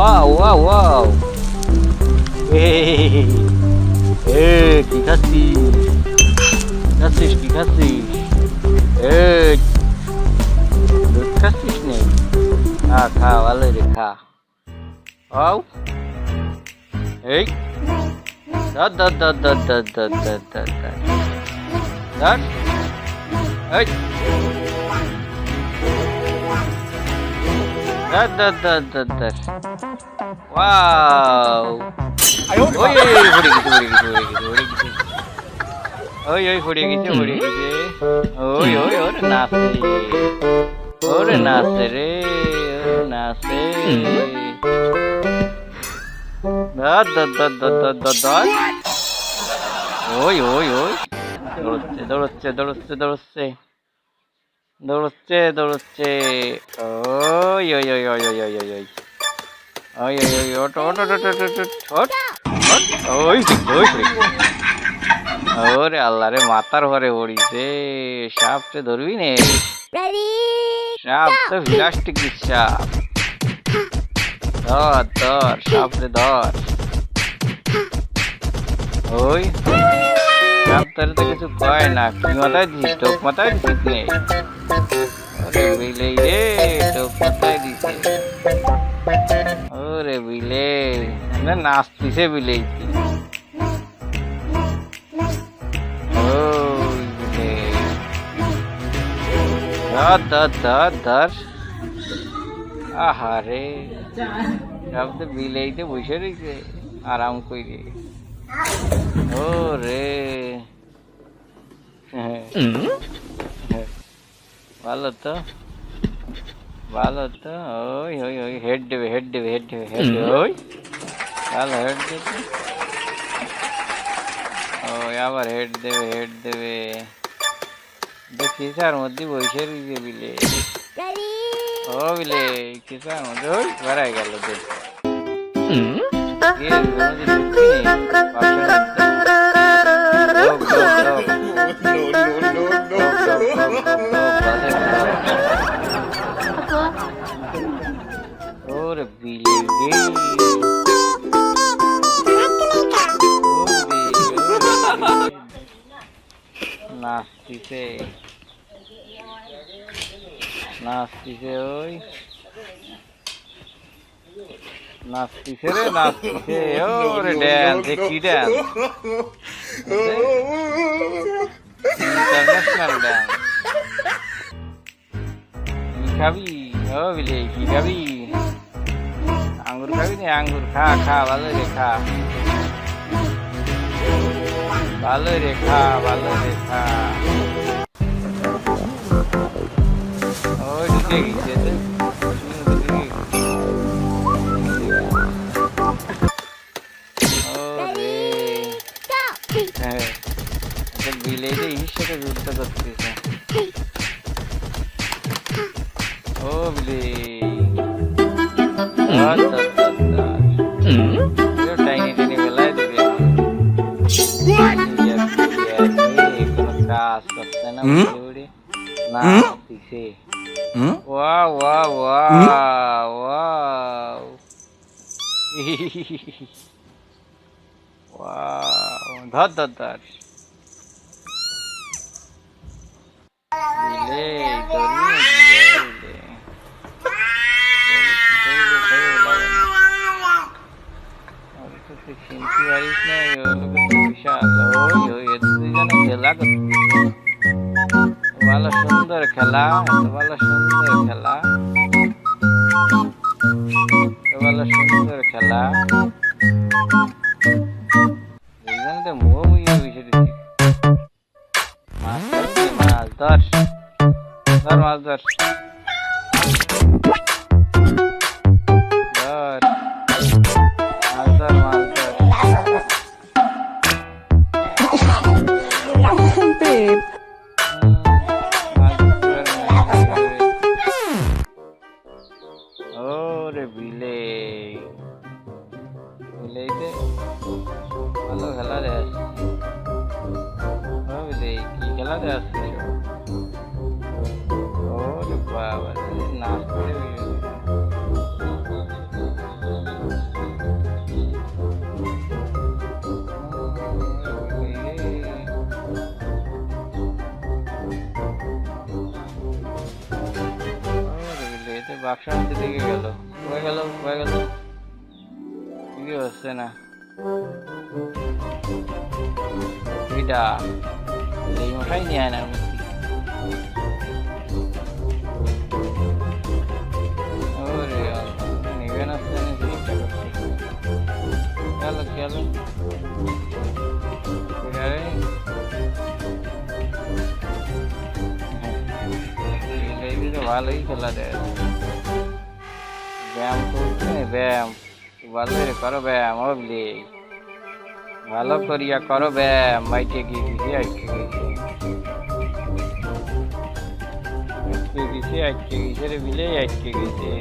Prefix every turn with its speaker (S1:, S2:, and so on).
S1: Wow wow wow এই কি খাচ্ছিস কি খাচ্ছিস এই দুধ খাচ্ছিস নে খা খা ভালো রে খা আও এই ধর ধর ধর ধর ধর ধর ধর ধর ধর ধর এই ধর ধর ধর ধর ধর ওয়াও ওই পড়ে গেছে ওই পড়ে গেছে ওই ওরে নাচে রে নাচে ধর ধর ধর ধর ধর ধর ধর ওই দৌড়চ্ছে ওই ওট ওই ওরে আল্লাহ রে মাথার ঘরে পড়িছে সাপটা ধরবি নে সাপ তো প্লাস্টিক সাপ ধর সাপরে ধর ওই সাপ তোর তো কিছু কয় না কি মাথায় দিস টোপ মাথায় দিস নে ওরে বিলেই রে টোপ মাথায় দিছে ওরে বিলে নাচতিছে বিলেইছি ধর আহারে সব তো বিলেইতে বসে রয়েছে আরাম করে ও রে ভালো তো ওই হেড দেবে ওই ভালো হেড দেবে ওই আবার হেড দেবে কিসার মধ্যে বসে রয়েছে বিলে ও বিলে কিসার মধ্যে ওই বেড়াই গেল তো ওরে বিলে নাচতিছে ওই নাচতিছে ওরে ড্যান্স কি ড্যান্স ইন্টারন্যাশনাল ড্যান্স কি খাবি ও বিলে কি খাবি আঙ্গুর খাবি না আঙ্গুর খা ভালো রে খা ওই ঢুকে গেছে বিলেতে ইর সাথে যুদ্ধ করতেছে ও বিলে টাইনি বেলায় দেবে কোনো কাজ করতে না উড়ে না দিছে ধর চিনতে পারিস না বিশাল খেলা করতে ভালো সুন্দর খেলা মাছ ধর ওরে বিলে বিলেইতে ভালো খেলা রে বিলে কি খেলা রে আসছে ওরে বাবা নাচতে বাক্সের মধ্যে দিকে গেল, হয়ে গেল, হয়ে গেল, কি হচ্ছে না এটা, এই মশাই নিয়ে আয় না মূর্তি। ওরে নেবে না, জিনিসটা করছে গেল গেল। ভালোই খেলা দেয়, ব্যায়াম করছে, ব্যায়াম ভালো করো, ব্যায়াম বুঝলি, ভালো করিয়া করো ব্যায়াম। মাইকে গিয়ে গেছি, আটকে গেছে, আটকে গেছে, আটকে গেছে রে বিলে, আটকে গেছে।